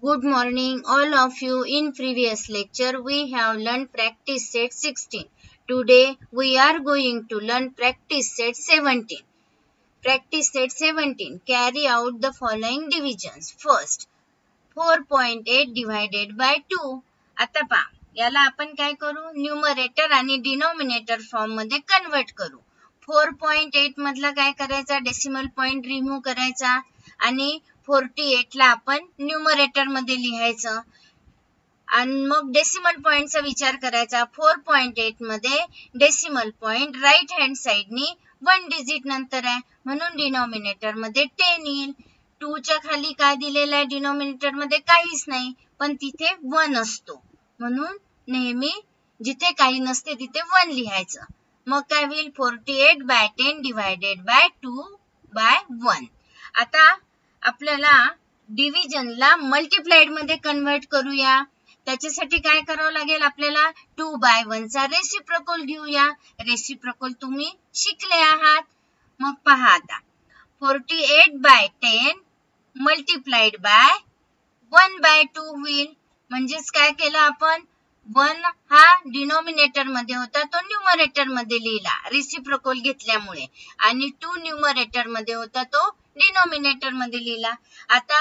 Good morning all of you. In previous lecture we have learned practice set 16. Today we are going to learn practice set 17. Practice set 17. Carry out the following divisions. First, 4.8 divided by 2. आता पहा, याला आपण काय करू? Numerator आणि denominator form मध्ये convert करू. 4.8 मधला काय करायचा? डेसिमल पॉइंट रिमूव्ह करायचा आणि 48 ला आपण न्यूमरेटर मध्ये लिहायचं आणि मग डेसिमल पॉइंटचा विचार करायचा. 4.8 मध्ये डेसिमल पॉइंट राईट हँड साइडनी 1 डिजिट नंतर आहे म्हणून डिनोमिनेटर मध्ये 10 येईल. 2 च्या खाली काय दिलेलं आहे? डिनोमिनेटर मध्ये काहीच नाही पण तिथे 1 असतो म्हणून नेहमी जिथे काही नसते तिथे 1 लिहायचं. मग काय होईल? 48 by 10 डिवाइडेड बाय 2 by 1. आता आपल्याला डिव्हिजनला मल्टिप्लाइड मध्ये कन्वर्ट करूया. त्याच्यासाठी काय करावं लागेल? आपल्याला 2 by 1 चा रेसिप्रोकल घेऊया. रेसिप्रोकल तुम्ही शिकले आहात. मग पहा आता 48 by 10 मल्टिप्लाइड बाय 1 by 2 होईल. म्हणजेच काय केलं आपण? 1 हा डिनोमिनेटर मध्ये होता तो न्यूमरेटर मध्ये लिहिला रेसिप्रोकल घेतल्यामुळे आणि 2 न्यूमरेटर मध्ये होता तो डिनोमिनेटर मध्ये लिहिला. आता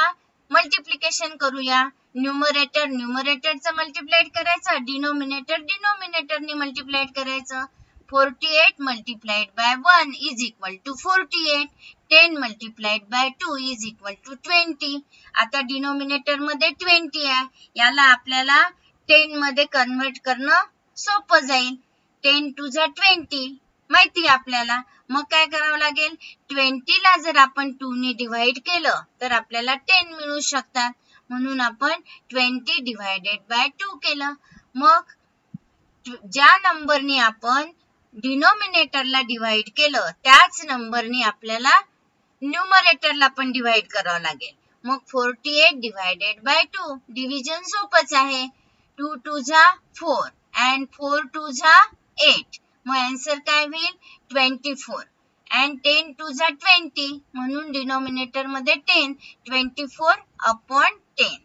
मल्टिप्लिकेशन करूया. न्यूमरेटरचा मल्टिप्लाइड करायचा, डिनोमिनेटरनी मल्टिप्लाइड करायचं. 48 multiplied by 1 is equal to 48. 10 multiplied by 2 is equal to 20. आता डिनोमिनेटर मध्ये 20 आहे. याला आपल्याला 10 मध्ये कन्वर्ट करणं सोपं जाईल. 10 टू जा 20 माहिती आपल्याला. मग काय करावं लागेल? 20 ला जर आपण 2 ने डिवाइड केलं तर आपल्याला 10 मिळू शकतात म्हणून आपण 20 डिवाइडेड बाय 2 केलं. मग ज्या नंबरनी आपण डिनोमिनेटरला डिवाइड केलं त्याच नंबरनी आपल्याला न्यूमरेटरला पण डिवाइड करावं लागेल. मग 48 डिवाइडेड बाय 2 डिव्हिजन सोपंच आहे. 2 टू जा 4 and 4 टू जा 8. मग आन्सर काय होईल? 24 and 10 टू जा 20 म्हणून डिनोमिनेटर मध्ये 10. 24 अपॉन 10.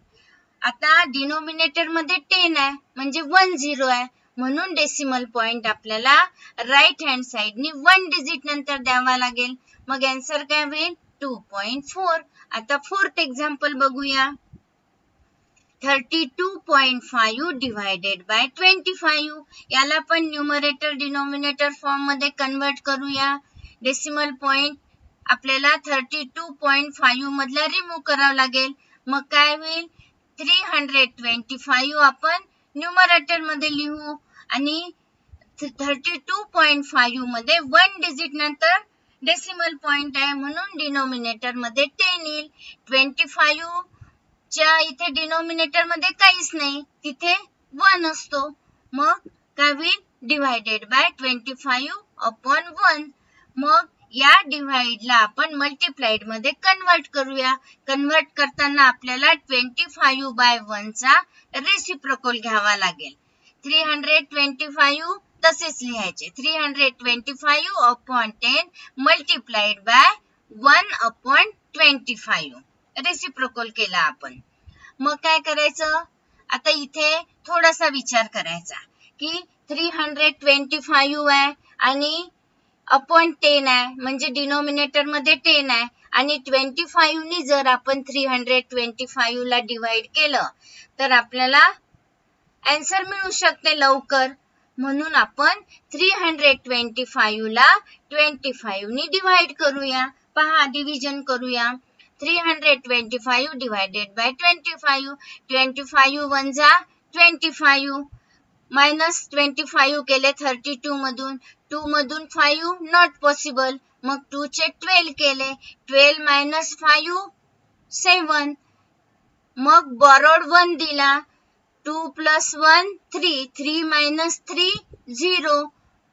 आता डिनोमिनेटर मध्ये 10 आहे म्हणजे 10 आहे म्हणून डेसिमल पॉइंट आपल्याला राईट हँड साइडनी 1 डिजिट नंतर द्यावा लागेल. मग आन्सर काय होईल? 2.4. आता फोर्थ एक्झाम्पल बघूया. 32.5 डिवाइडेड बाय 25. याला पण न्यूमरेटर डिनोमिनेटर फॉर्म मध्ये कन्वर्ट करूया. डेसिमल पॉइंट आपल्याला 32.5 मधला रिमूव्ह करावा लागेल. मग काय होईल? 325 आपण न्यूमरेटर मध्ये लिहू आणि 32.5 मध्ये 1 डिजिट नंतर डेसिमल पॉइंट आहे म्हणून डिनोमिनेटर मध्ये 10 येईल. 25 च्या इथे डिनोमिनेटर मध्ये काहीच नाही तिथे 1 असतो. मग काय होईल? Divided by 25 upon 1. मग या डिवाइडला आपण मल्टिप्लाइड मध्ये कन्वर्ट करूया. कन्वर्ट करताना आपल्याला 25 by 1 चा रेसिप्रोकल घ्यावा लागेल. 325 तसेच लिहायचे. 325 upon 10 multiplied by 1 upon 25 reciprocal केला आपण. मग काय करायचं? आता इथे थोडासा विचार करायचा की 325 आहे आणि अपॉन 10 आहे म्हणजे डिनोमिनेटर मध्ये 10 आहे आणि 25 नी जर आपण 325 ला डिवाइड केलं तर आपल्याला आन्सर मिळू शकते लवकर म्हणून आपण 325 ला 25 नी डिवाइड करूया. पहा डिव्हिजन करूया. 325 डिवाइडेड बाय 25. 25 1 जा 25 मायनस 25 केले 32 मधून. 2 मधून 5 नॉट पॉसिबल. मग 2 चे 12 केले. 12 मायनस 5 7. मग बॉरोड 1 दिला. 2 प्लस 1 3. 3 मायनस 3 0.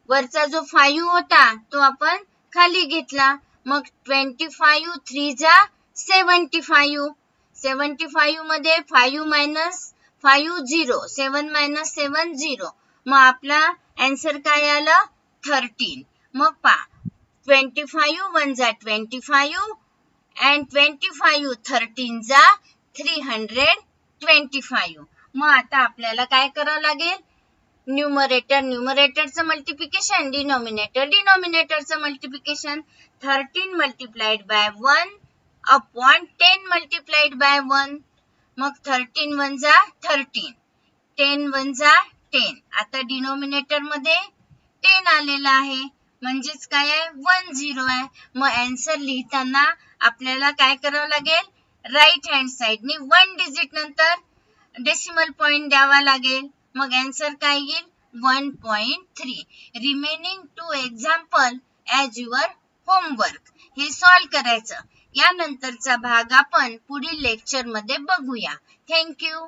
वरचा जो 5 होता तो आपण खाली घेतला. मग 25 3 जा 75. 75 मध्ये 5 मायनस 5 0. 7 मायनस 7 0. मग आपला आन्सर काय आलं? 13. मग पहा 25 1 जा 25 and 25 13 जा 320 25. मग आता आपल्याला काय करावं लागेल, न्यूमरेटरचं multiplication, डिनॉमिनेटरचं multiplication. 13 multiplied by 1 upon 10 multiplied by 1. मग 13 1 जा 13, 10 1 जा 10. आता डिनॉमिनेटर मध्ये 10 आलेला आहे, म्हणजेच काय आहे 10 आहे. मग आन्सर लिहिताना आपल्याला काय करावं लागेल, राईट हँड साइडने 1 डिजिट नंतर डेसिमल पॉइंट द्यावा लागेल. मग आन्सर काय येईल 1.3. Remaining 2 example as your homework. हे सॉल्व करायचं. यानंतरचा भाग आपण पुढील लेक्चर मध्ये बघूया. थँक्यू.